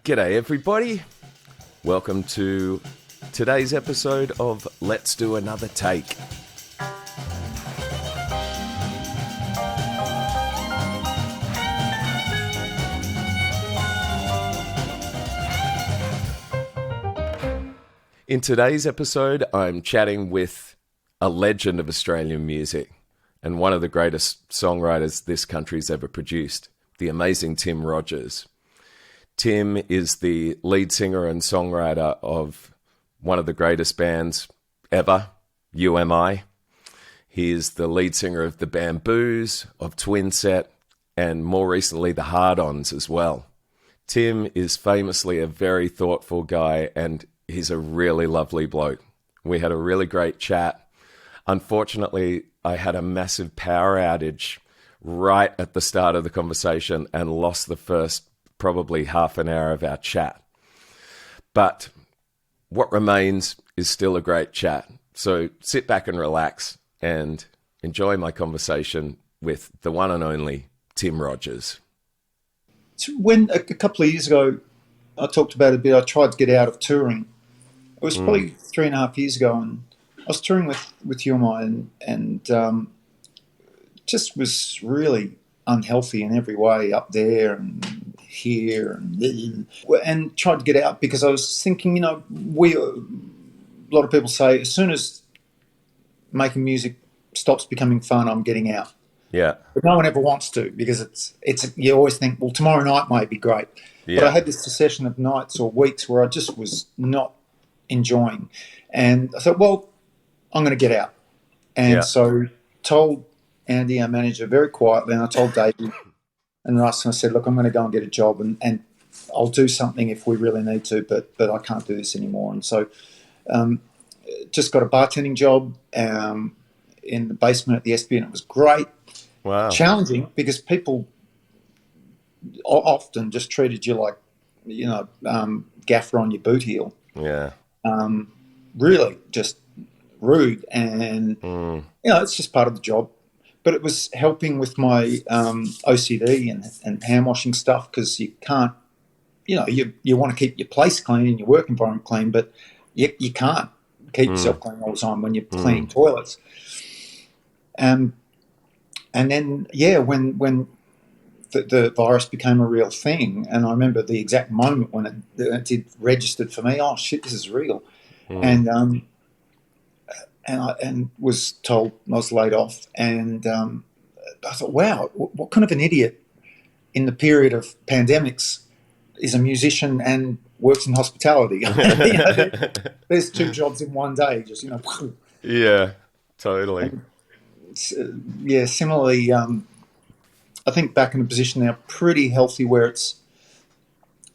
G'day everybody, welcome to today's episode of Let's Do Another Take. In today's episode, I'm chatting with a legend of Australian music and one of the greatest songwriters this country's ever produced, the amazing Tim Rogers. Tim is the lead singer and songwriter of one of the greatest bands ever, UMI. He is the lead singer of the Bamboos, of Twin Set, and more recently the Hard Ons as well. Tim is famously a very thoughtful guy, and he's a really lovely bloke. We had a really great chat. Unfortunately, I had a massive power outage right at the start of the conversation and lost the first probably half an hour of our chat. But what remains is still a great chat. So sit back and relax and enjoy my conversation with the one and only Tim Rogers. So when a couple of years ago, I talked about it a bit, I tried to get out of touring. It was probably 3.5 years ago, and I was touring with UMI and just was really unhealthy in every way up there and here and tried to get out because I was thinking, a lot of people say as soon as making music stops becoming fun, I'm getting out. Yeah. But no one ever wants to because it's you always think, well, tomorrow night might be great. Yeah. But I had this succession of nights or weeks where I just was not enjoying. And I thought, well, I'm going to get out. And so told Andy, our manager, very quietly, and I told Davey and Russ, and I said, look, I'm going to go and get a job and I'll do something if we really need to, but I can't do this anymore. And so just got a bartending job in the basement at the SB, and it was great. Wow. Challenging because people often just treated you like, gaffer on your boot heel. Yeah. Really just rude, and it's just part of the job. But it was helping with my OCD and hand washing stuff because you can't, you want to keep your place clean and your work environment clean, but you can't keep yourself clean all the time when you're cleaning toilets. And then when the virus became a real thing, and I remember the exact moment when it did registered for me. Oh shit, this is real, and I was told I was laid off, and I thought, wow, what kind of an idiot in the period of pandemics is a musician and works in hospitality? There's two jobs in one day, just Yeah, totally. And, similarly. I think back in a position now pretty healthy where it's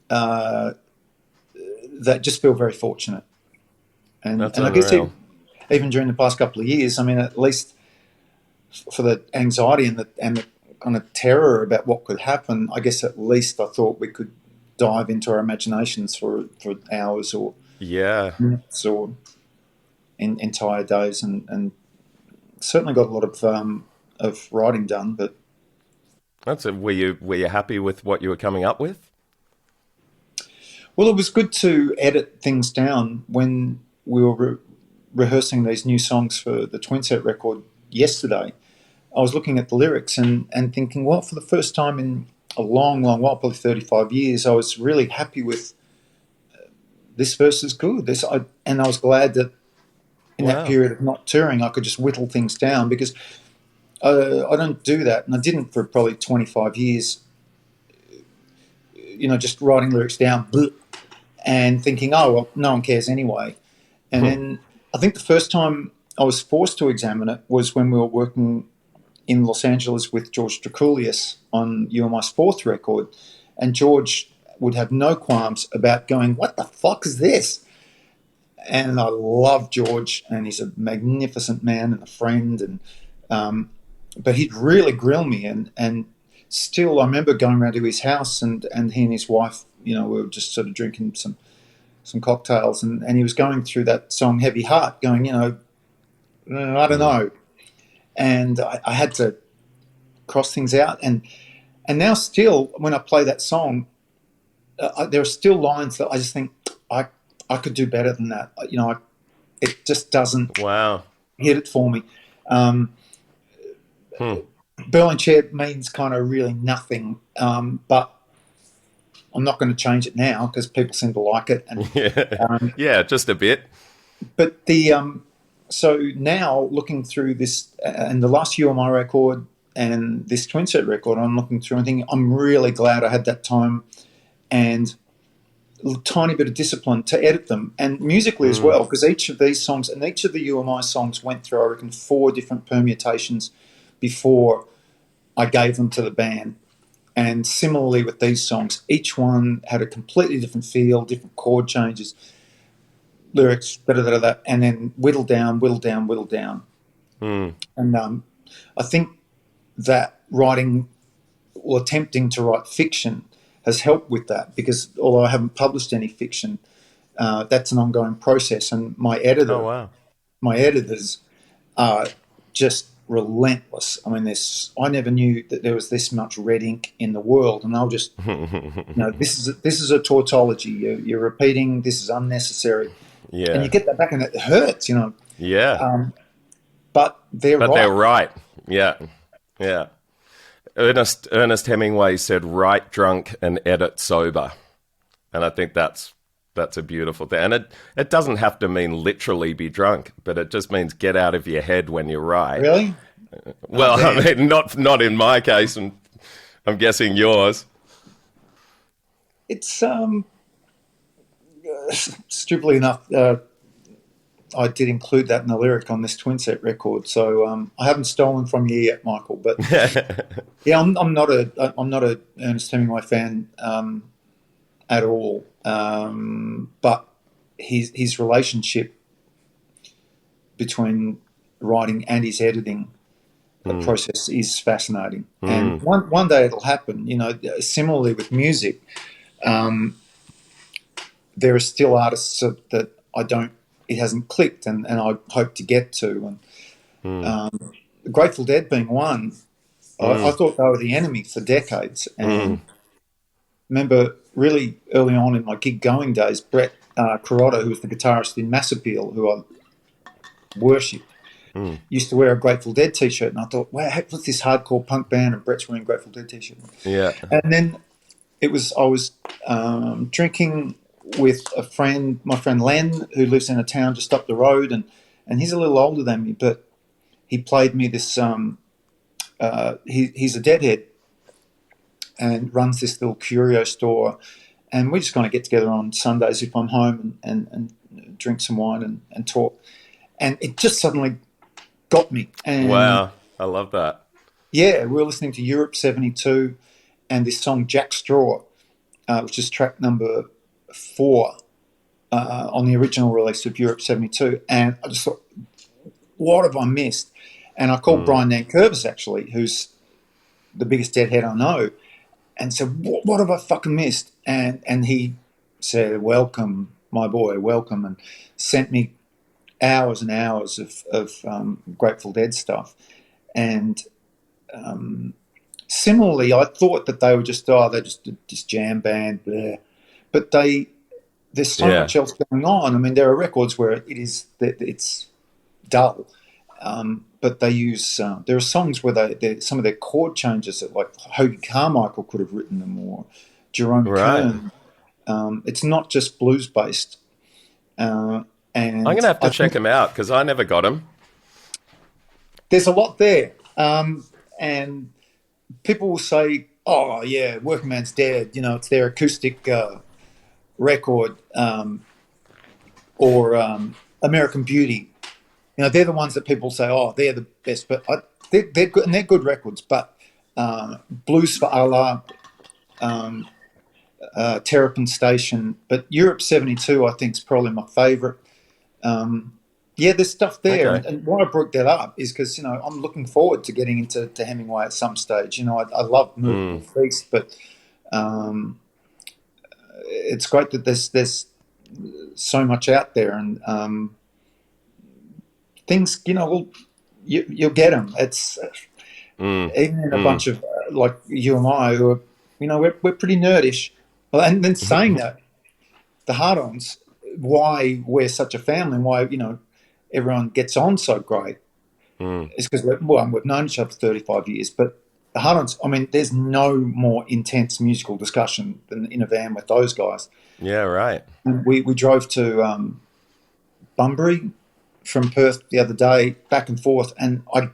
that just feel very fortunate. And I guess even during the past couple of years, I mean, at least for the anxiety and the kind of terror about what could happen, I guess at least I thought we could dive into our imaginations for hours or minutes or entire days, and certainly got a lot of writing done, but were you happy with what you were coming up with? Well, it was good to edit things down when we were rehearsing these new songs for the Twin Set record yesterday. I was looking at the lyrics and thinking, well, for the first time in a long, long while, probably 35 years, I was really happy with this verse is good. And I was glad that in that period of not touring, I could just whittle things down because I don't do that, and I didn't for probably 25 years, just writing lyrics down and thinking, oh, well, no one cares anyway. And then I think the first time I was forced to examine it was when we were working in Los Angeles with George Drakoulias on UMI's fourth record, and George would have no qualms about going, what the fuck is this? And I love George, and he's a magnificent man and a friend, and but he'd really grill me, and still I remember going around to his house and he and his wife, we were just sort of drinking some cocktails, and he was going through that song Heavy Heart, going, I don't know. And I had to cross things out, and now still when I play that song, there are still lines that I just think I could do better than that. It just doesn't Wow. hit it for me. Berlin Chair means kind of really nothing, but I'm not going to change it now because people seem to like it. And Yeah, just a bit. but so now looking through this and the last UMI record and this twin set record, I'm looking through and thinking I'm really glad I had that time and a tiny bit of discipline to edit them, and musically as well, because each of these songs and each of the UMI songs went through, I reckon, 4 different permutations before I gave them to the band. And similarly with these songs, each one had a completely different feel, different chord changes, lyrics, and then whittle down, whittle down, whittle down. And I think that writing or attempting to write fiction has helped with that, because although I haven't published any fiction, that's an ongoing process. And my editors are just relentless. I mean, I never knew that there was this much red ink in the world, and they'll just, this is a tautology. You're repeating. This is unnecessary. Yeah. And you get that back, and it hurts. Yeah. But they're right. They're right. Yeah. Yeah. Ernest Hemingway said, "Write drunk and edit sober," and I think that's a beautiful thing. And it doesn't have to mean literally be drunk, but it just means get out of your head when you write. Really? Well, I mean, not in my case, and I'm guessing yours. It's stupidly enough, I did include that in the lyric on this twin set record, so I haven't stolen from you yet, Michael. But yeah, I'm not a Ernest Hemingway fan at all. But his relationship between writing and his editing process is fascinating, and one day it'll happen. Similarly with music, there are still artists that it hasn't clicked, and I hope to get to. And Grateful Dead being one, I thought they were the enemy for decades. And remember really early on in my gig going days, Brett Carrotta, who was the guitarist in Mass Appeal, who I worshipped, used to wear a Grateful Dead T-shirt, and I thought, wow, what's this hardcore punk band, and Brett's wearing a Grateful Dead T-shirt. Yeah. And then I was drinking with my friend Len, who lives in a town just up the road, and he's a little older than me, but he played me this. He's a Deadhead and runs this little curio store, and we just kind of get together on Sundays if I'm home and drink some wine and talk, and it just suddenly got me. And wow, I love that. Yeah, we were listening to Europe '72 and this song Jack Straw, which is track number 4 on the original release of Europe '72, and I just thought, what have I missed? And I called Brian Nankervis, actually, who's the biggest Deadhead I know, and said, what have I fucking missed? And he said, welcome, my boy, welcome, and sent me hours and hours of Grateful Dead stuff. And similarly, I thought that they were they're just this jam band, bleh. But there's so much else going on. I mean, there are records where it's dull, but they use. There are songs where some of their chord changes that, like Hoagie Carmichael could have written them, or Jerome Kern. It's not just blues based. And I'm going to have to check them out because I never got them. There's a lot there, and people will say, "Oh, yeah, Working Man's Dead." It's their acoustic record, or American Beauty. They're the ones that people say, "Oh, they're the best." But they're good, and they're good records. But Blues for Allah, Terrapin Station, but Europe '72, I think, is probably my favourite. There's stuff there, Okay. and why I brought that up is because I'm looking forward to getting into Hemingway at some stage. I love Movable Feast, but it's great that there's so much out there, and things you'll get them. It's even in a bunch of like you and I, who are we're pretty nerdish. Well, and then saying that, the Hard Ons, why we're such a family and why, everyone gets on so great is because, we've known each other for 35 years, but the Hard Ons, I mean, there's no more intense musical discussion than in a van with those guys. Yeah, right. We drove to Bunbury from Perth the other day, back and forth, and I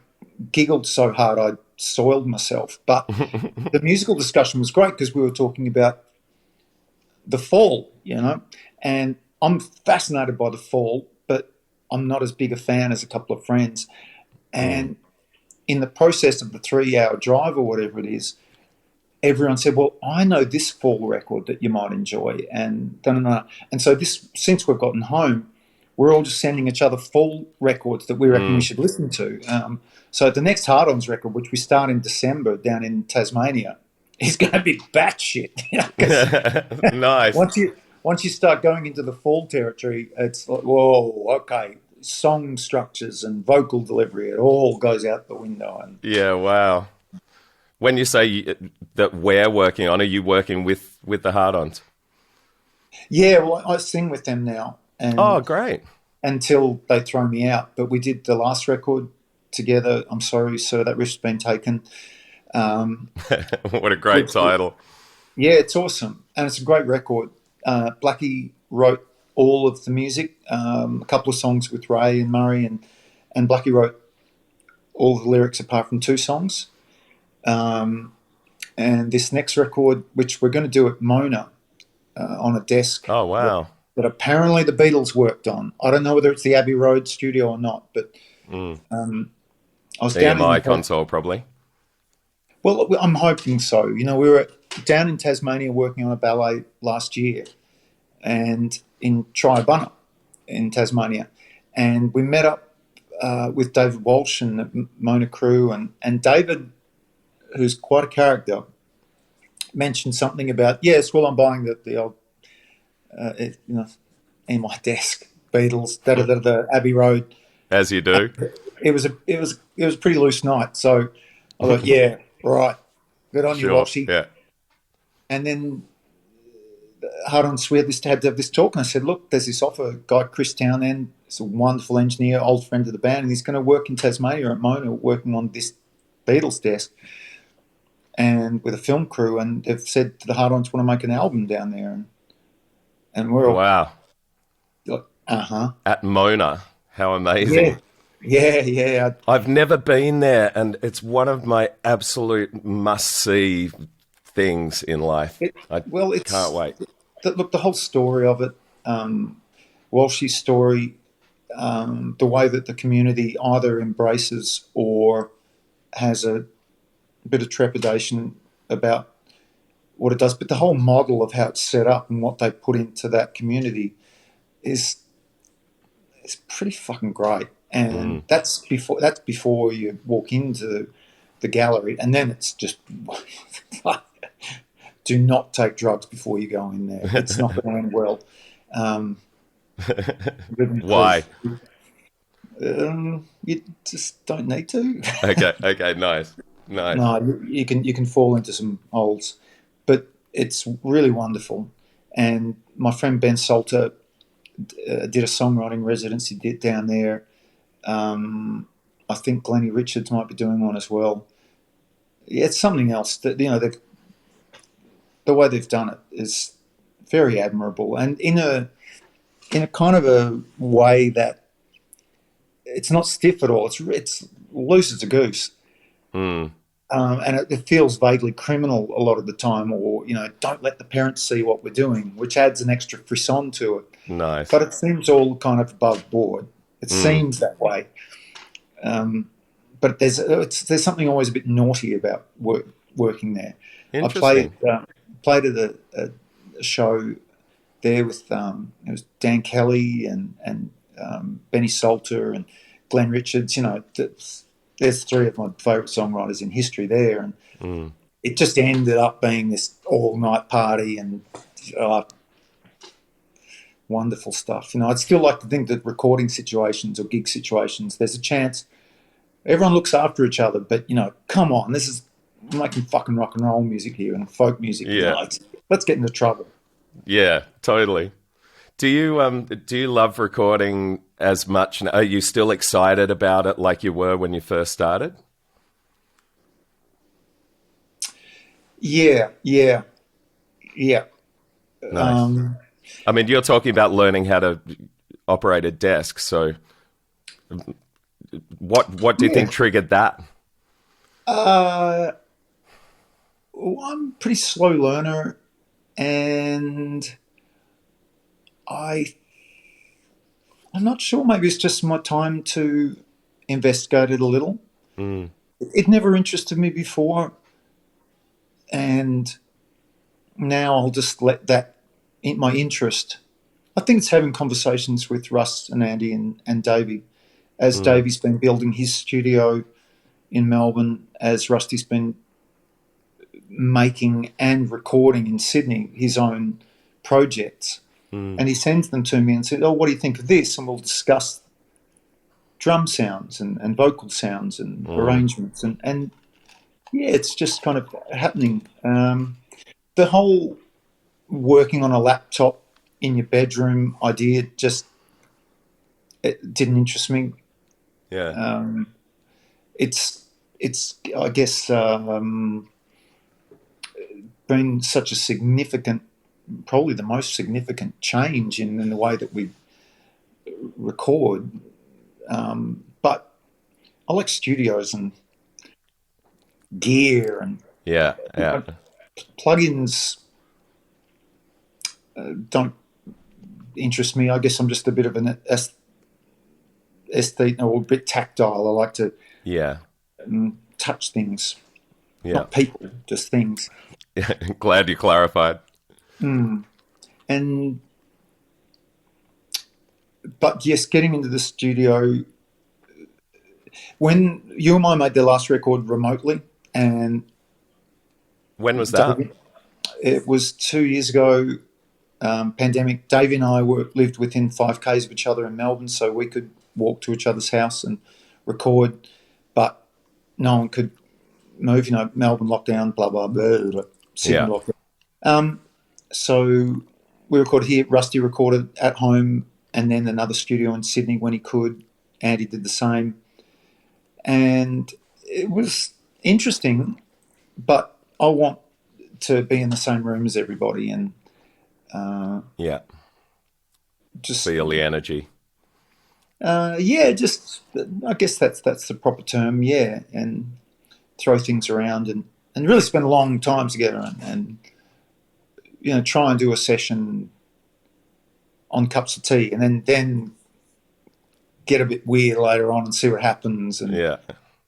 giggled so hard I soiled myself. But the musical discussion was great because we were talking about the Fall, and I'm fascinated by the Fall, but I'm not as big a fan as a couple of friends. And in the process of the 3-hour drive or whatever it is, everyone said, well, I know this Fall record that you might enjoy. And and so since we've gotten home, we're all just sending each other Fall records that we reckon we should listen to. So the next Hard Ons record, which we start in December down in Tasmania, is going to be batshit. Nice. Once you start going into the Fall territory, it's like, whoa, okay. Song structures and vocal delivery, it all goes out the window. And yeah, wow. When you say that we're working on, are you working with the Hard Ons? Yeah, well, I sing with them now. And oh, great. Until they throw me out. But we did the last record together. I'm sorry, sir, that risk's been taken. What a great title. Yeah, it's awesome. And it's a great record. Blackie wrote all of the music, a couple of songs with Ray and Murray, and Blackie wrote all the lyrics apart from 2 songs. And this next record, which we're going to do at Mona on a desk. Oh, wow. That apparently the Beatles worked on. I don't know whether it's the Abbey Road studio or not, but I was down in console probably. Well, I'm hoping so. We were down in Tasmania working on a ballet last year, and in Triabunna in Tasmania, and we met up with David Walsh and the Mona crew, and David, who's quite a character, mentioned something about, yes, well, I'm buying the old, in my desk, Beatles, the Abbey Road. As you do. It was a pretty loose night, so I thought, yeah, right, good on you, Walshy. Yeah. And then Hard Ons, we had to have this talk, and I said, look, there's this offer guy, Chris Townend, he's a wonderful engineer, old friend of the band, and he's going to work in Tasmania at Mona, working on this Beatles desk and with a film crew, and they've said to the Hard Ons want to make an album down there, and we're all like, at Mona. How amazing. Yeah. I've never been there, and it's one of my absolute must-see things in life. I can't wait. Look, the whole story of it, Walshy's story, the way that the community either embraces or has a bit of trepidation about what it does, but the whole model of how it's set up and what they put into that community is pretty fucking great. And that's before you walk into the gallery, and then it's just do not take drugs before you go in there. It's not going to end well. Why? You just don't need to. Okay, nice. No, you can fall into some holes, but it's really wonderful. And my friend Ben Salter did a songwriting residency down there. I think Glennie Richards might be doing one as well. Yeah, it's something else that the way they've done it is very admirable, and in a kind of a way that it's not stiff at all. It's loose as a goose, and it feels vaguely criminal a lot of the time, or don't let the parents see what we're doing, which adds an extra frisson to it. Nice, but it seems all kind of above board. It seems that way, but there's something always a bit naughty about working there. I played at a show there with it was Dan Kelly and Benny Salter and Glenn Richards. There's 3 of my favourite songwriters in history there, and it just ended up being this all-night party and wonderful stuff. I'd still like to think that recording situations or gig situations, there's a chance everyone looks after each other, but come on, this is making fucking rock and roll music here and folk music. Yeah. Let's get into trouble. Yeah, totally. Do you love recording as much? Are you still excited about it like you were when you first started? Yeah, yeah, yeah. Nice. I mean, you're talking about learning how to operate a desk. So, what do you Yeah. think triggered that? Uh, well, I'm a pretty slow learner, and I I'm not sure. Maybe it's just my time to investigate it a little. Mm, It never interested me before, and now I'll just let that in my interest. I think it's having conversations with Russ and Andy and Davey, as mm, Davey's been building his studio in Melbourne, as Rusty's been making and recording in Sydney his own projects. mm, And he sends them to me and said, "Oh, what do you think of this?" And we'll discuss drum sounds and vocal sounds and mm. arrangements. And yeah, it's just kind of happening. The whole working on a laptop in your bedroom idea just it didn't interest me. Yeah, Um, it's it's I guess been such a significant, probably the most significant change in the way that we record. But I like studios and gear and yeah, yeah, plugins don't interest me. I guess I'm just a bit of an aesthete or a bit tactile. I like to yeah, touch things, yeah. not people, just things. Glad you clarified. Mm. And but yes, getting into the studio when you and I made the last record remotely, and When was that? Davey, it was 2 years ago. Pandemic. Davey and I lived within 5 k's of each other in Melbourne, so we could walk to each other's house and record, but no one could move. You know, Melbourne lockdown, blah blah blah, blah Sydney Yeah, lockdown. So we recorded here. Rusty recorded at home, and then another studio in Sydney when he could. Andy did the same, and it was interesting. But I want to be in the same room as everybody, and yeah. just Feel the energy. yeah, just I guess that's the proper term, yeah, and throw things around and really spend a long time together and you know try and do a session on cups of tea and then get a bit weird later on and see what happens and Yeah,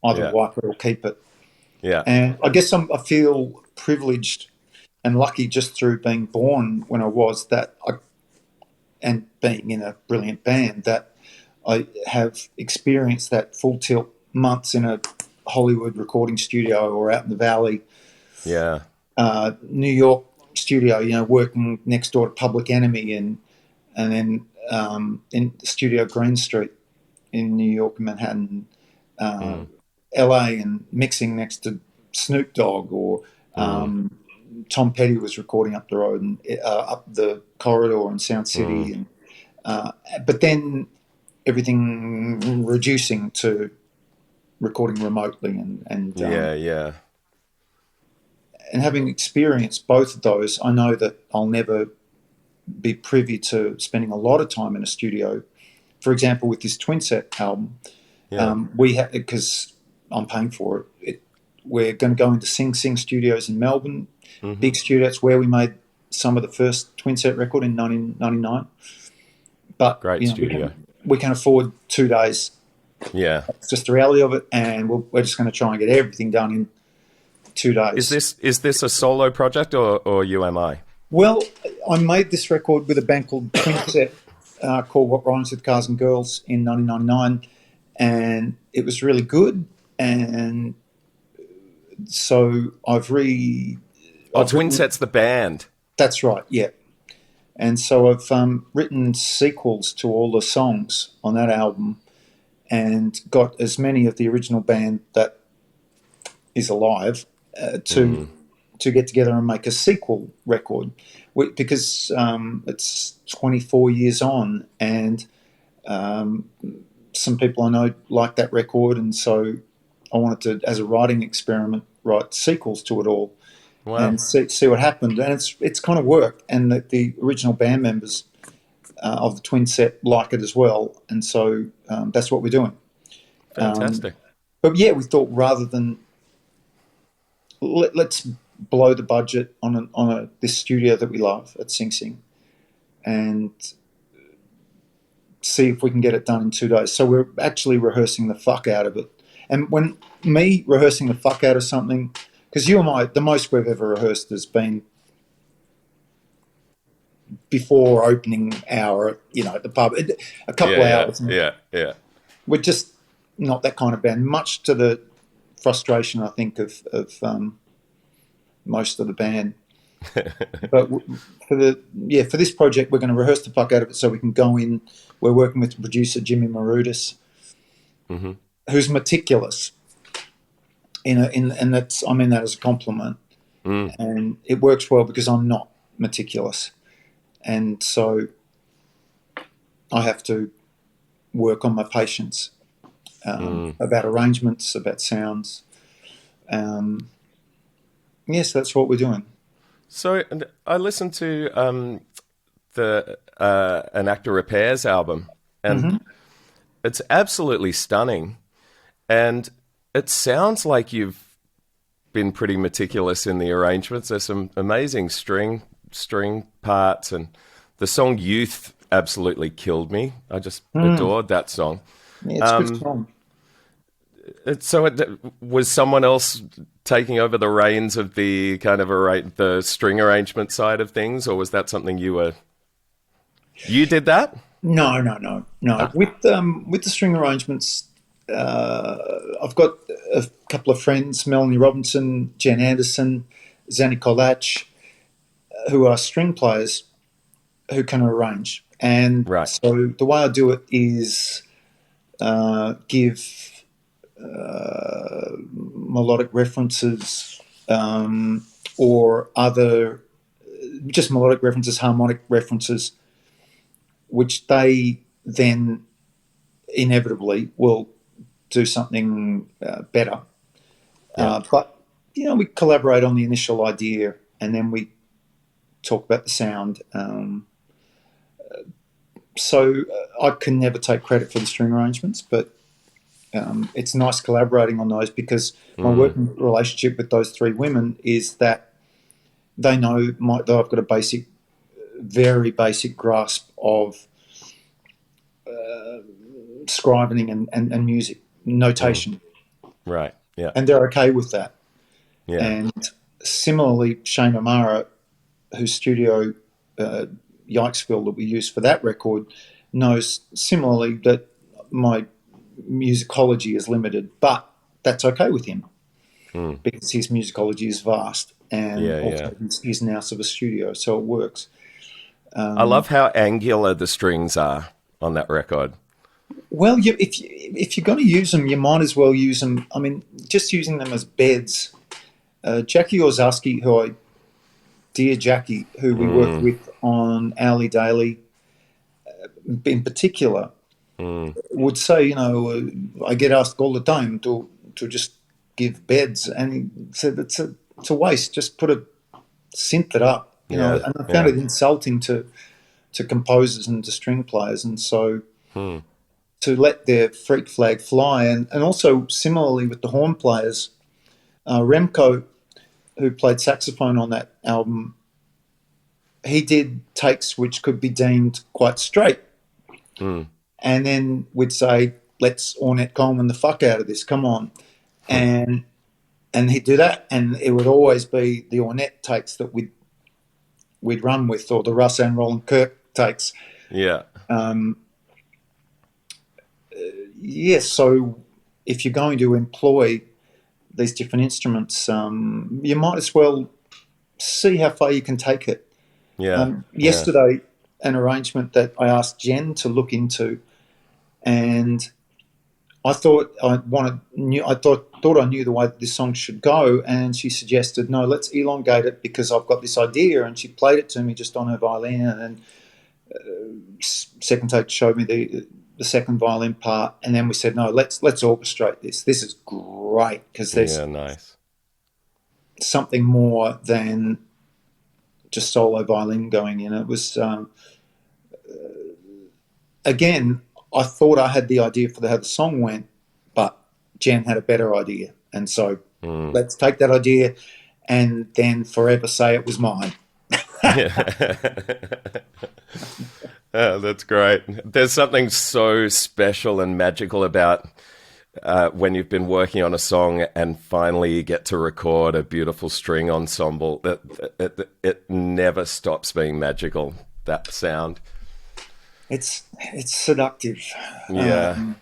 either yeah, wipe it or keep it. yeah, And I guess I feel privileged and lucky just through being born when I was that I, and being in a brilliant band that I have experienced that full tilt months in a Hollywood recording studio or out in the valley, yeah. New York studio, you know, working next door to Public Enemy and then in Studio Green Street in New York, Manhattan, uh, Mm, LA, and mixing next to Snoop Dogg or mm, Tom Petty was recording up the road and up the corridor in Sound mm. City, and but then everything reducing to recording remotely Yeah, yeah, and having experienced both of those, I know that I'll never be privy to spending a lot of time in a studio. For example, with this twin set album, yeah. we have because I'm paying for it. We're going to go into Sing Sing Studios in Melbourne, Hmm. big studio. It's where we made some of the first twin set record in 1999. But Great you know, studio. we can afford 2 days. Yeah. It's just the reality of it, and we're just going to try and get everything done in 2 days. Is this a solo project or UMI? Well, I made this record with a band called Twin Set, called What Rhymes with Cars and Girls in 1999, and it was really good. And so Oh, I've Twin written. Set's the band. That's right, yeah. And so I've written sequels to all the songs on that album, and got as many of the original band that is alive to Mm. to get together and make a sequel record, because it's 24 years on, and some people I know like that record, and so I wanted to, as a writing experiment, write sequels to it all. Wow. And see what happened. And it's kind of worked, and the original band members of the twin set like it as well, and so that's what we're doing. Fantastic. But yeah, we thought rather than let's blow the budget on this studio that we love at Sing Sing, and see if we can get it done in 2 days. So we're actually rehearsing the fuck out of it. And when me rehearsing the fuck out of something, because you and I, the most we've ever rehearsed has been before opening hour, at the pub, a couple of hours. Yeah. We're just not that kind of band, much to the frustration, I think, of most of the band. But for this project, we're going to rehearse the fuck out of it so we can go in. We're working with the producer, Jimmy Marudis, who's meticulous. And that's, I mean that as a compliment. And it works well because I'm not meticulous. And so I have to work on my patience about arrangements, about sounds. Yes, that's what we're doing. So I listened to the An Actor Repairs album, and it's absolutely stunning. And it sounds like you've been pretty meticulous in the arrangements. There's some amazing string parts, and the song Youth absolutely killed me. I just adored that song. Yeah, it's a good song. So was someone else taking over the reins of the kind of the string arrangement side of things, or was that something you did that? No. With the string arrangements, I've got a couple of friends, Melanie Robinson, Jen Anderson, Zanny Kolach, who are string players who can arrange. And so the way I do it is give melodic references or other just melodic references, harmonic references, which they then inevitably will do something better. But, we collaborate on the initial idea and then we talk about the sound. So I can never take credit for the string arrangements, but it's nice collaborating on those because my working relationship with those three women is that they know that I've got a very basic grasp of scrivening and music notation. Right. Yeah. And they're okay with that. Yeah. And similarly, Shane O'Mara, whose studio Yikesville that we used for that record, knows similarly that my musicology is limited, but that's okay with him because his musicology is vast and he's an ounce of a studio, so it works. I love how angular the strings are on that record. Well, if you're going to use them, you might as well use them. I mean, just using them as beds. Jackie Orzowski, dear Jackie, who we worked with on Hourly Daily, in particular, would say, I get asked all the time to just give beds, and he said it's a waste. Just synth it up, And I found it insulting to composers and to string players, and so to let their freak flag fly, and also similarly with the horn players, Remco, who played saxophone on that album, he did takes which could be deemed quite straight. And then we'd say, let's Ornette Coleman the fuck out of this, come on. And he'd do that, and it would always be the Ornette takes that we'd run with, or the Russ and Roland Kirk takes. Yeah. Yes, so if you're going to employ these different instruments, you might as well see how far you can take it. Yesterday, an arrangement that I asked Jen to look into, and I thought I thought I knew the way that this song should go, and she suggested, no, let's elongate it because I've got this idea. And she played it to me just on her violin, and then second take showed me the second violin part, and then we said, no, let's orchestrate this. This is great because there's nice. something more than just solo violin going in. It was again, I thought I had the idea for how the song went, but Jen had a better idea. And so let's take that idea and then forever say it was mine. Oh, that's great. There's something so special and magical about when you've been working on a song and finally you get to record a beautiful string ensemble. It never stops being magical, that sound. It's seductive. Yeah.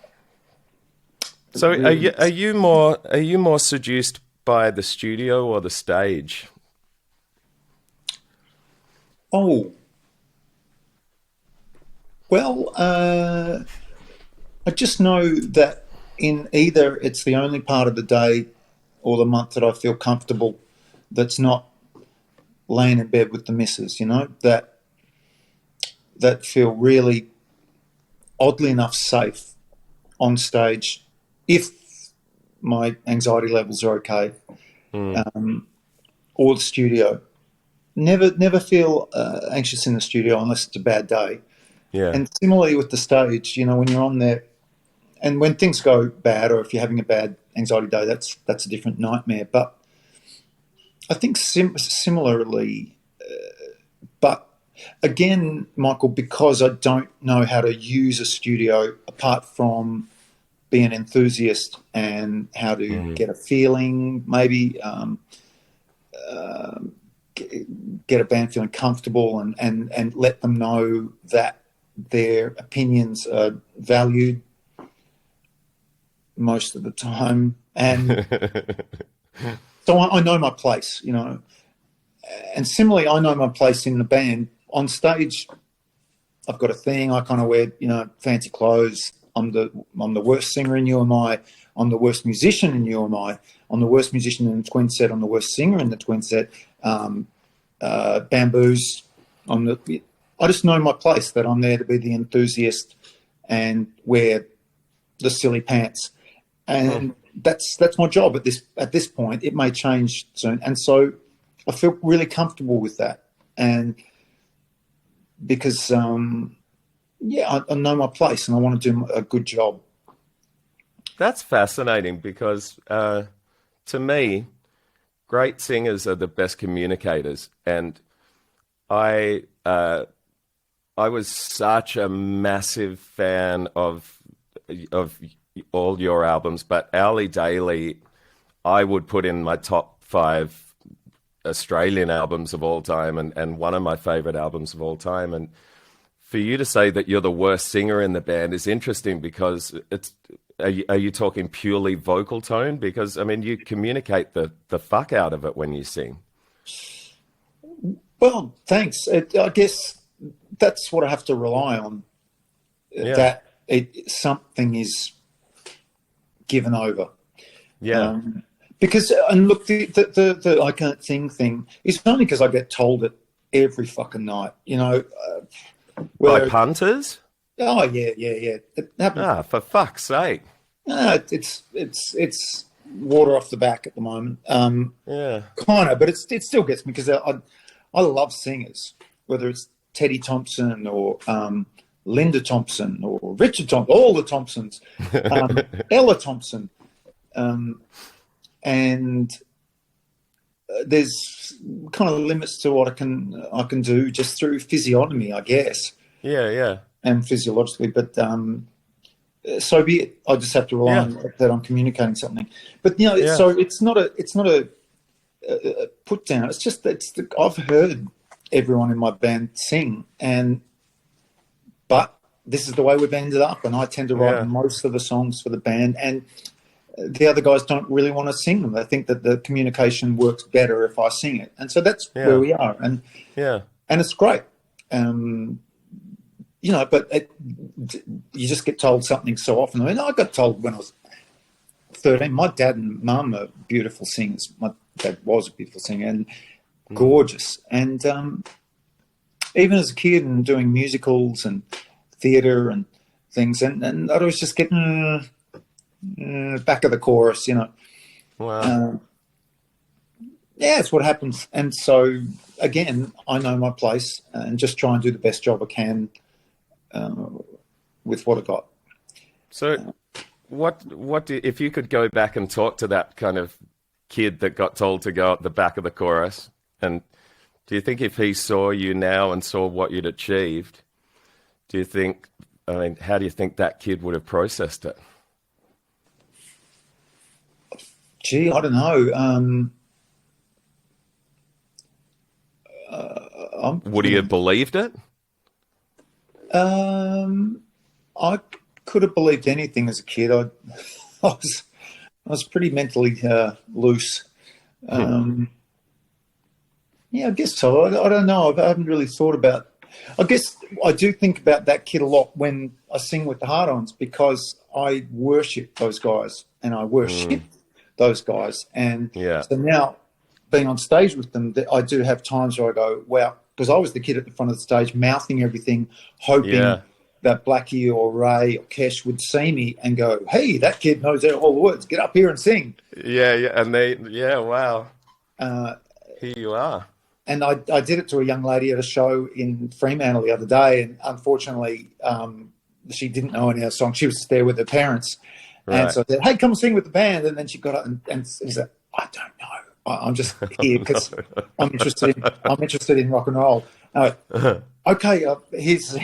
So are you more seduced by the studio or the stage? Oh, well, I just know that in either it's the only part of the day or the month that I feel comfortable that's not laying in bed with the missus, you know, that feel really, oddly enough, safe on stage if my anxiety levels are okay, or the studio. Never feel anxious in the studio unless it's a bad day. Yeah. And similarly with the stage, you know, when you're on there, and when things go bad, or if you're having a bad anxiety day, that's a different nightmare. But I think similarly, but again, Michael, because I don't know how to use a studio apart from be an enthusiast and how to get a feeling, maybe get a band feeling comfortable and let them know that their opinions are valued most of the time. And so I know my place, you know. And similarly, I know my place in the band. On stage, I've got a thing. I kind of wear, you know, fancy clothes. I'm the worst singer in UMI. I'm the worst musician in UMI. I'm the worst musician in the twin set. I'm the worst singer in the twin set. Bamboos. I just know my place, that I'm there to be the enthusiast and wear the silly pants. And that's my job at this point. It may change soon. And so I feel really comfortable with that. And because, I know my place and I want to do a good job. That's fascinating because to me, great singers are the best communicators. And I was such a massive fan of all your albums, but Owly Daily, I would put in my top 5 Australian albums of all time and one of my favorite albums of all time. And for you to say that you're the worst singer in the band is interesting because are you talking purely vocal tone? Because, I mean, you communicate the fuck out of it when you sing. Well, thanks. I guess that's what I have to rely on, that something is given over. Yeah. Because, and look, the I can't sing thing is only because I get told it every fucking night, you know. By punters? Oh, yeah. It happens. Ah, for fuck's sake. No, it's water off the back at the moment. Yeah. Kind of, but it still gets me because I love singers, whether it's Teddy Thompson or Linda Thompson or Richard Thompson, all the Thompsons, Ella Thompson. And there's kind of limits to what I can do just through physiognomy, I guess. Yeah. And physiologically, but so be it. I just have to rely on that I'm communicating something. But you know, so it's not a put down. It's just I've heard everyone in my band sing, but this is the way we've ended up, and I tend to write most of the songs for the band, and the other guys don't really want to sing them. They think that the communication works better if I sing it, and so that's where we are, and it's great. You know, but you just get told something so often. I mean, I got told when I was 13. My dad and mum are beautiful singers. My dad was a beautiful singer and gorgeous. And even as a kid and doing musicals and theatre and things, and I was just getting back of the chorus, you know. Wow. Yeah, it's what happens. And so, again, I know my place and just try and do the best job I can with what I got. So if you could go back and talk to that kind of kid that got told to go at the back of the chorus, and do you think if he saw you now and saw what you'd achieved, how do you think that kid would have processed it? Gee, I don't know. Would he have believed it? I could have believed anything as a kid. I was pretty mentally loose. Yeah, I guess so. I don't know. I haven't really thought about. I guess I do think about that kid a lot when I sing with the Hard Ons, because I worship those guys and I worship those guys. And so now, being on stage with them, I do have times where I go, wow, because I was the kid at the front of the stage mouthing everything, hoping that Blackie or Ray or Kesh would see me and go, hey, that kid knows all the words. Get up here and sing. Wow. Here you are. And I did it to a young lady at a show in Fremantle the other day, and unfortunately she didn't know any of the songs. She was just there with her parents. Right. And so I said, hey, come sing with the band. And then she got up and said, I don't know. I'm just here because I'm interested in rock and roll. Okay, here's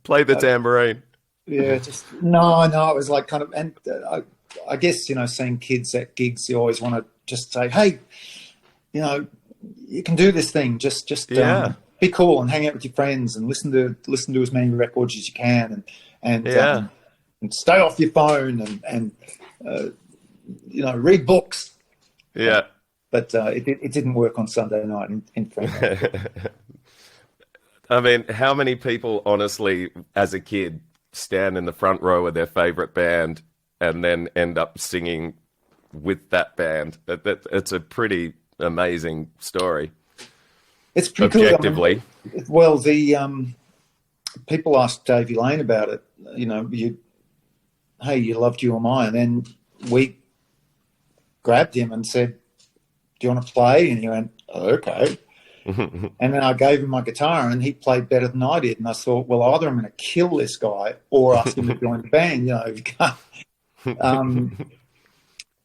play the tambourine. Yeah, no. It was like kind of, and I guess seeing kids at gigs, you always want to just say, hey, you can do this thing. Just be cool and hang out with your friends and listen to as many records as you can, and stay off your phone and read books. Yeah, but it didn't work on Sunday night in Fremantle. I mean, how many people, honestly, as a kid, stand in the front row of their favorite band and then end up singing with that band? It's a pretty amazing story. It's pretty objectively. Cool. I mean, well, the people asked Davey Lane about it. Hey, you loved You Or Mine, and then we grabbed him and said, do you want to play? And he went, okay. And then I gave him my guitar and he played better than I did. And I thought, well, either I'm going to kill this guy or ask him to join the band. You can't.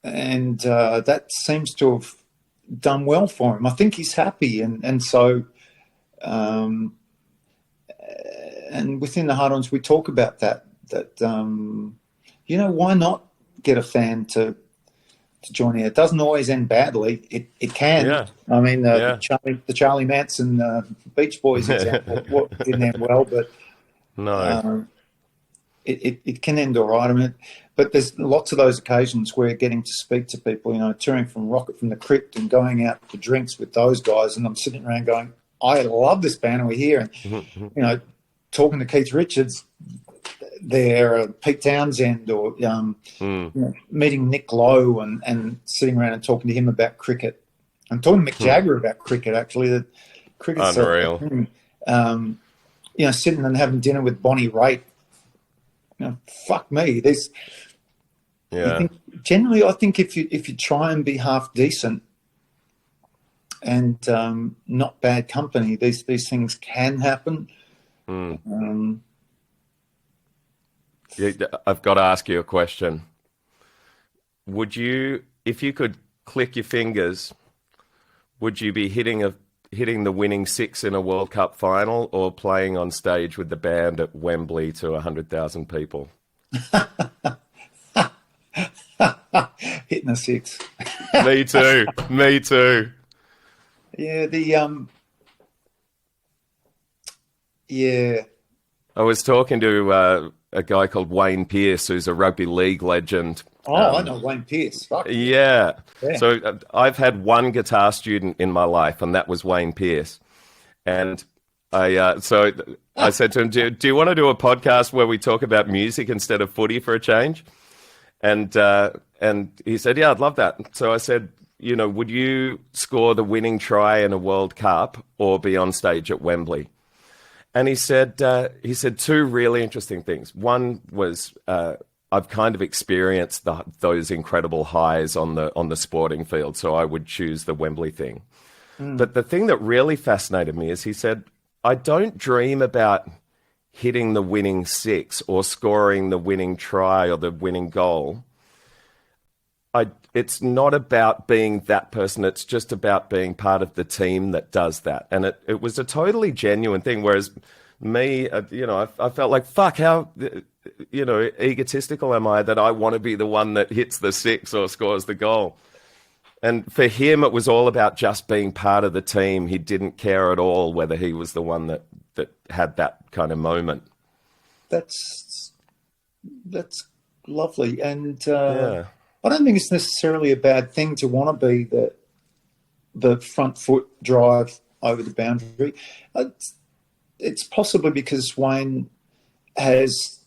And that seems to have done well for him. I think he's happy. And so, and within the Hard Ons, we talk about that why not get a fan to join here? It doesn't always end badly. It can. Yeah. I mean, the Charlie Manson Beach Boys example didn't end well, but no, it can end all right. I mean, but there's lots of those occasions where getting to speak to people, touring from Rocket from the Crypt and going out for drinks with those guys, and I'm sitting around going, I love this band, and we're here, and talking to Keith Richards there, Pete Townsend, or meeting Nick Lowe and sitting around and talking to him about cricket. I'm talking to Mick Jagger about cricket, actually. The cricket's unreal. Sitting and having dinner with Bonnie Raitt. Fuck me. Generally, I think if you try and be half decent and not bad company, these things can happen. I've got to ask you a question. Would you, if you could click your fingers, would you be hitting the winning six in a World Cup final or playing on stage with the band at Wembley to 100,000 people? Hitting a six. Me too. Me too. Yeah, I was talking to a guy called Wayne Pearce, who's a rugby league legend. Oh, I know Wayne Pearce. Fuck. Yeah. So I've had one guitar student in my life, and that was Wayne Pearce. And so I said to him, do you want to do a podcast where we talk about music instead of footy for a change? And he said, yeah, I'd love that. So I said, you know, would you score the winning try in a World Cup or be on stage at Wembley? And he said two really interesting things. One was I've kind of experienced those incredible highs on the sporting field, so I would choose the Wembley thing. But the thing that really fascinated me is he said, I don't dream about hitting the winning six or scoring the winning try or the winning goal. It's not about being that person. It's just about being part of the team that does that. And it was a totally genuine thing. Whereas me, you know, I felt like, fuck, how, you know, egotistical am I that I want to be the one that hits the six or scores the goal? And for him, it was all about just being part of the team. He didn't care at all whether he was the one that had that kind of moment. That's lovely. And Yeah. I don't think it's necessarily a bad thing to want to be the front foot drive over the boundary. It's possibly because Wayne has,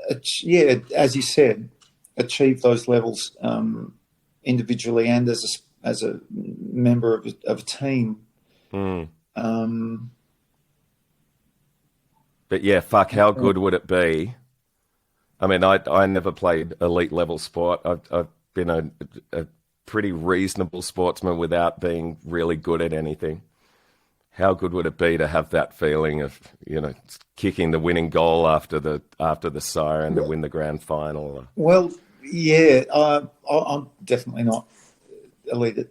as you said, achieved those levels individually and as a member of a team. But yeah, fuck, how good would it be? I mean, I never played elite level sport. I've been a pretty reasonable sportsman without being really good at anything. How good would it be to have that feeling of, you know, kicking the winning goal after the siren to win the grand final? Well, yeah, I'm definitely not elite at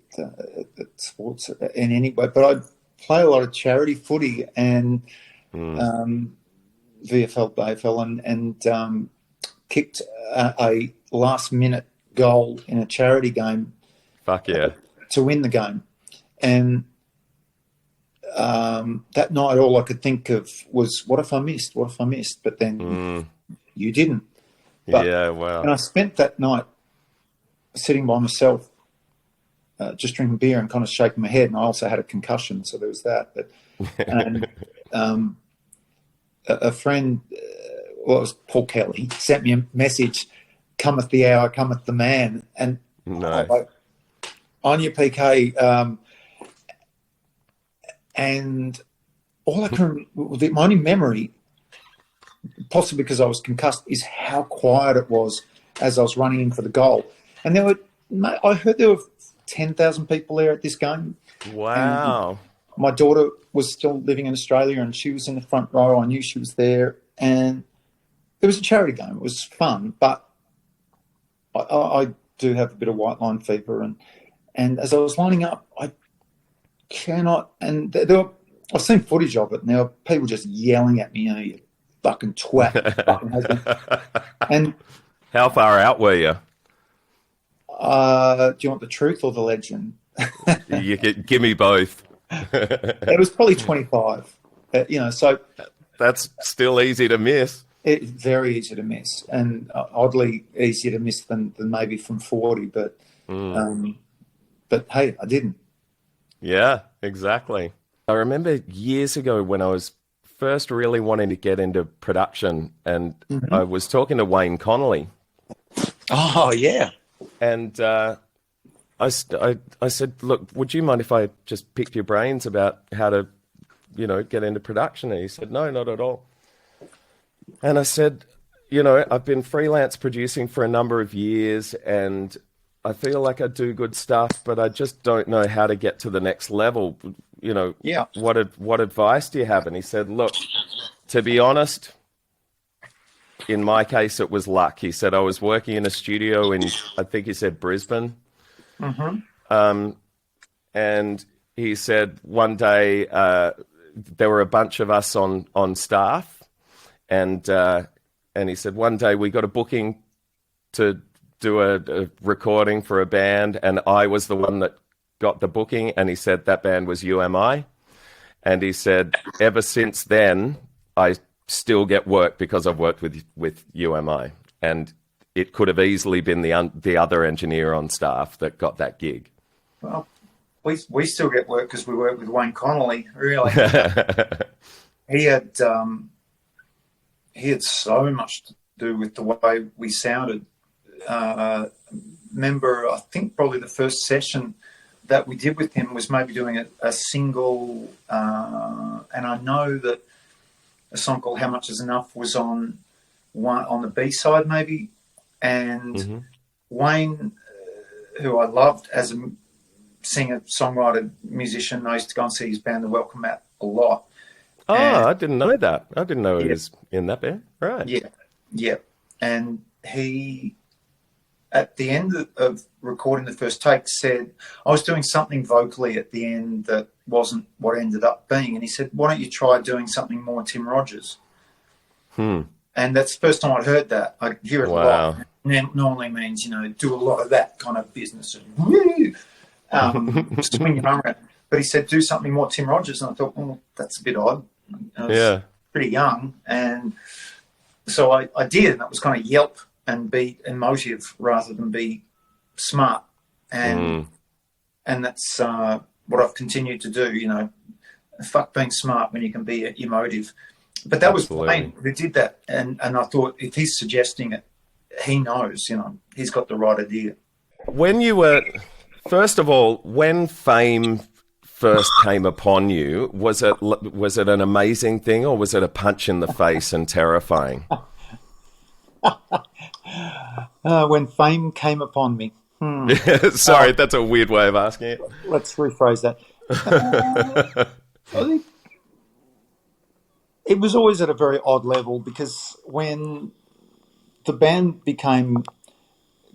sports in any way, but I play a lot of charity footy and VFL, AFL, and kicked a last-minute goal in a charity game. Fuck yeah. To win the game. And that night, all I could think of was, what if I missed? What if I missed? But then you didn't. But, yeah, wow. And I spent that night sitting by myself, just drinking beer and kind of shaking my head. And I also had a concussion, so there was that. But and a friend, well, it was Paul Kelly, sent me a message, cometh the hour, cometh the man. And nice. On your PK, and all I can, my only memory, possibly because I was concussed, is how quiet it was as I was running in for the goal. And I heard there were 10,000 people there at this game. Wow. And my daughter was still living in Australia and she was in the front row. I knew she was there. And it was a charity game. It was fun, but I do have a bit of white line fever. And as I was lining up, I cannot, and I've seen footage of it, and there were people just yelling at me, you know, you fucking twat. You fucking husband. And how far out were you? Do you want the truth or the legend? You give me both. It was probably 25. You know, so that's still easy to miss. It's very easy to miss, and oddly easier to miss than maybe from 40. But hey, I didn't. Yeah, exactly. I remember years ago when I was first really wanting to get into production, and I was talking to Wayne Connolly. Oh yeah. And I said, look, would you mind if I just picked your brains about how to, you know, get into production? And he said, no, not at all. And I said, you know, I've been freelance producing for a number of years and I feel like I do good stuff, but I just don't know how to get to the next level. You know, yeah. What advice do you have? And he said, look, to be honest, in my case, it was luck. He said, I was working in a studio in, I think he said Brisbane. And he said one day there were a bunch of us on staff. And he said, one day we got a booking to do a recording for a band, and I was the one that got the booking, and he said that band was UMI. And he said, ever since then, I still get work because I've worked with UMI. And it could have easily been the other engineer on staff that got that gig. Well, we still get work because we work with Wayne Connolly, really. he had so much to do with the way we sounded. Remember, I think probably the first session that we did with him was maybe doing a single, and I know that a song called "How Much Is Enough" was on the B side maybe, and Wayne, who I loved as a singer, songwriter, musician, I used to go and see his band, The Welcome Mat, a lot. Oh, And, I didn't know that. I didn't know he was in that band. Right. Yeah. And he, at the end of recording the first take, said, I was doing something vocally at the end that wasn't what it ended up being. And he said, why don't you try doing something more Tim Rogers? And that's the first time I'd heard that. I hear it a lot. And it normally means, do a lot of that kind of business and swing your arm around. But he said, do something more Tim Rogers. And I thought, well, that's a bit odd. I was pretty young. And so I did. And that was kind of yelp and be emotive rather than be smart. And that's what I've continued to do, fuck being smart when you can be emotive. But that was Wayne who did that. And I thought, if he's suggesting it, he knows, he's got the right idea. When you were, first of all, when fame first came upon you, was it an amazing thing, or was it a punch in the face and terrifying? When fame came upon me. Sorry, that's a weird way of asking it. Let's rephrase that. I think it was always at a very odd level, because when the band became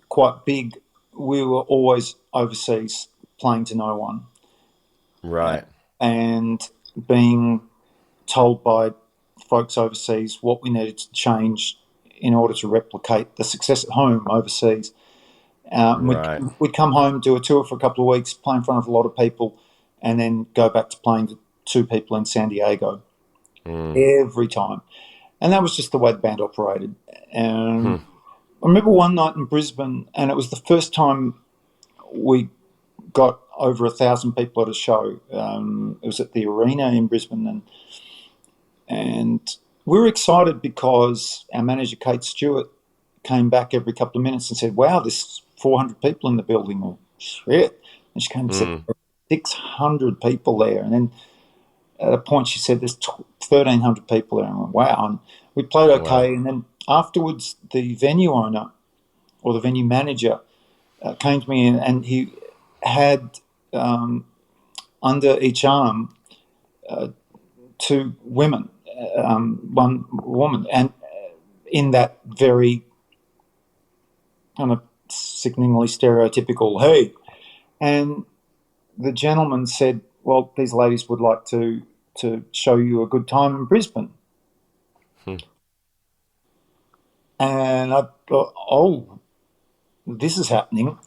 quite big, we were always overseas playing to no one. Right. And being told by folks overseas what we needed to change in order to replicate the success at home overseas. We'd come home, do a tour for a couple of weeks, play in front of a lot of people, and then go back to playing to 2 people in San Diego every time. And that was just the way the band operated. And I remember one night in Brisbane, and it was the first time we got over 1,000 people at a show. It was at the Arena in Brisbane, and we were excited because our manager, Kate Stewart, came back every couple of minutes and said, wow, there's 400 people in the building. Or shit. And she came and said, 600 people there. And then at a point she said, there's 1,300 people there. And I went, wow. And we played okay. Wow. And then afterwards, the venue owner or the venue manager came to me, and he had under each arm 2 women, 1 woman, and in that very kind of sickeningly stereotypical, hey. And the gentleman said, well, these ladies would like to show you a good time in Brisbane. And I thought, oh, this is happening.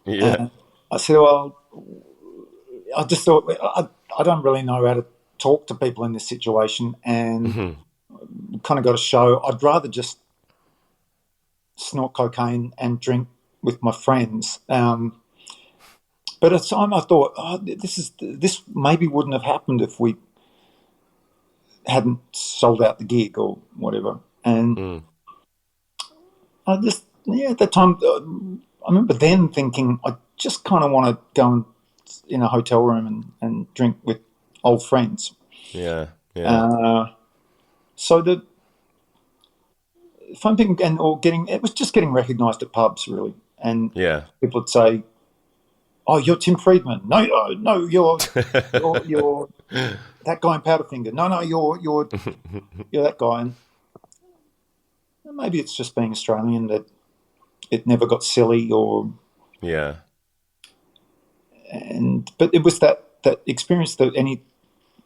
Yeah. I said, well, I just thought, I don't really know how to talk to people in this situation, and kind of got a show. I'd rather just snort cocaine and drink with my friends. But at the time I thought, this maybe wouldn't have happened if we hadn't sold out the gig or whatever. And I just, at that time, I remember then thinking, I just kind of want to go in a hotel room and drink with old friends. Yeah. So the fun thing, it was just getting recognised at pubs, really. And people would say, oh, you're Tim Friedman. No, you're that guy in Powderfinger. No, you're that guy. And maybe it's just being Australian that it never got silly or... Yeah. But it was that experience that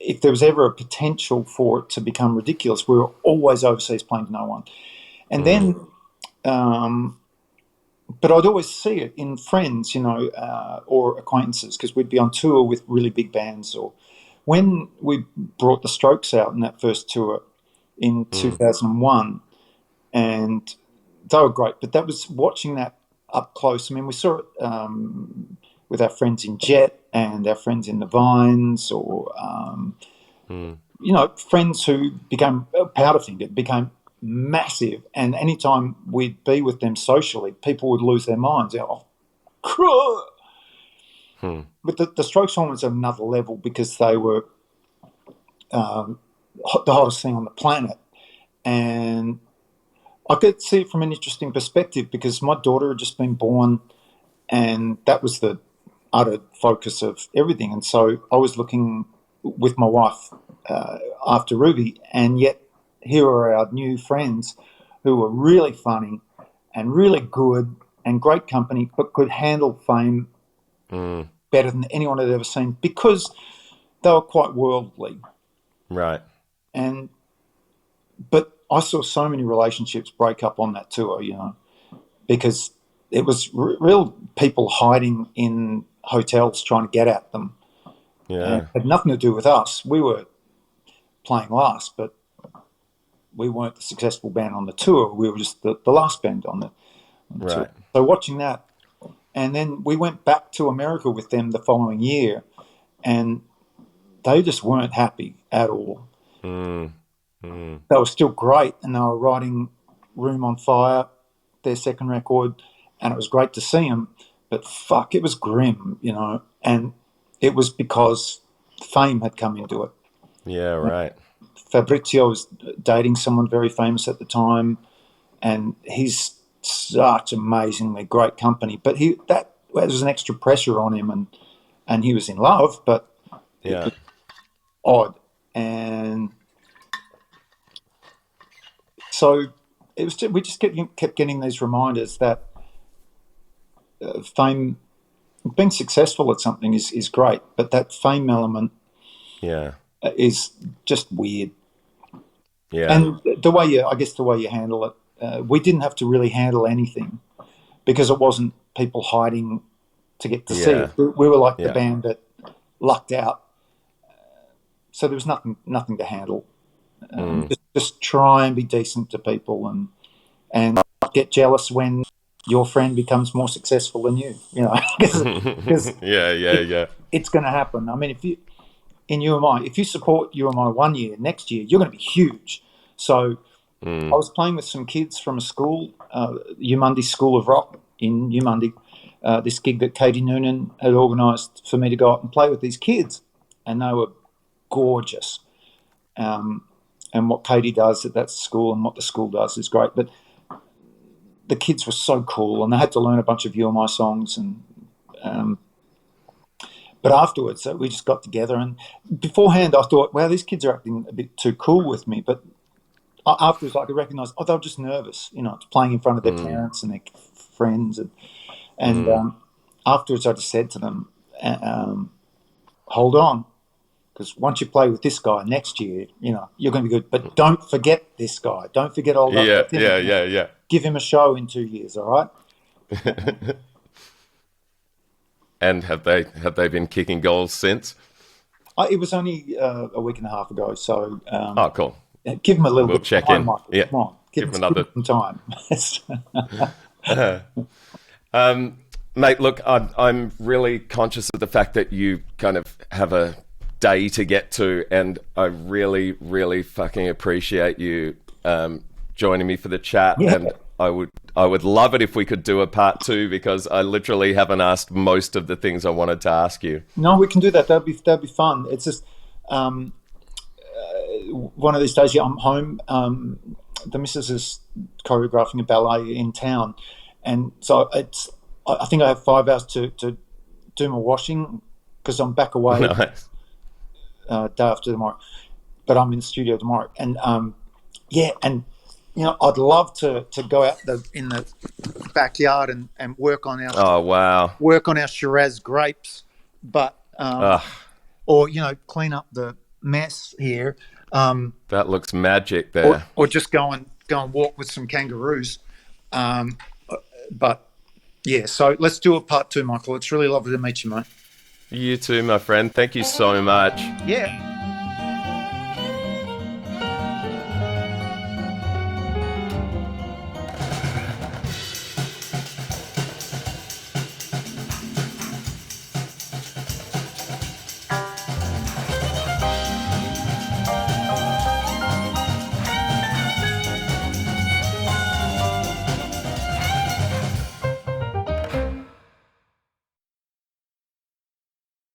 if there was ever a potential for it to become ridiculous, we were always overseas playing to no one. And then... but I'd always see it in friends, or acquaintances, because we'd be on tour with really big bands. Or when we brought the Strokes out in that first tour in 2001, and they were great. But that was watching that up close. I mean, we saw it with our friends in Jet and our friends in the Vines, or friends who became Powderfinger became massive, and anytime we'd be with them socially, people would lose their minds. Oh, but the Strokes one was at another level because they were the hottest thing on the planet, and I could see it from an interesting perspective because my daughter had just been born, and that was the utter focus of everything. And so I was looking with my wife after Ruby, and yet here are our new friends who were really funny and really good and great company, but could handle fame better than anyone had ever seen because they were quite worldly. Right. But I saw so many relationships break up on that tour, because it was real people hiding in hotels trying to get at them. Yeah. And it had nothing to do with us. We were playing last, but we weren't the successful band on the tour. We were just the last band on the tour. So watching that, and then we went back to America with them the following year, and they just weren't happy at all. They were still great, and they were writing Room on Fire, their second record, and it was great to see them, but fuck, it was grim, and it was because fame had come into it. Yeah, right. Fabrizio was dating someone very famous at the time, and he's such amazingly great company, but there was an extra pressure on him, and he was in love, but it was odd. And so we just kept getting these reminders that fame, being successful at something is great, but that fame element is just weird. Yeah. And the way you handle it, we didn't have to really handle anything because it wasn't people hiding to get to see it. We were like the band that lucked out. So there was nothing to handle. Just try and be decent to people and not get jealous when your friend becomes more successful than you. Because it's going to happen. I mean, if you support UMI 1 year, next year you're going to be huge. So I was playing with some kids from a school, Umundi School of Rock in Umundi, this gig that Katie Noonan had organised for me to go out and play with these kids, and they were gorgeous. And what Katie does at that school and what the school does is great. But the kids were so cool, and they had to learn a bunch of UMI songs. But afterwards, we just got together. And beforehand, I thought, wow, these kids are acting a bit too cool with me. But afterwards, I could recognise, they were just nervous, playing in front of their parents and their friends. And afterwards, I just said to them, hold on. Because once you play with this guy next year, you're going to be good. But don't forget this guy. Don't forget all that. Yeah. Give him a show in 2 years, all right? And have they been kicking goals since? It was only a week and a half ago. So cool. Give him a little bit of check time, in. Michael. Yeah. Come on. Give him some time. Mate, look, I'm really conscious of the fact that you kind of have a day to get to, and I really, really fucking appreciate you joining me for the chat. Yeah. And I would love it if we could do a part 2, because I literally haven't asked most of the things I wanted to ask you. No, we can do that. That'd be fun. It's just one of these days. Yeah, I'm home. The missus is choreographing a ballet in town, and so I think I have 5 hours to do my washing because I'm back away. Nice. Day after tomorrow, but I'm in the studio tomorrow, and I'd love to go out in the backyard and work on our Shiraz grapes, but or clean up the mess here. That looks magic there. Or just go and walk with some kangaroos, but yeah. So let's do a part 2, Michael. It's really lovely to meet you, mate. You too, my friend. Thank you so much. Yeah.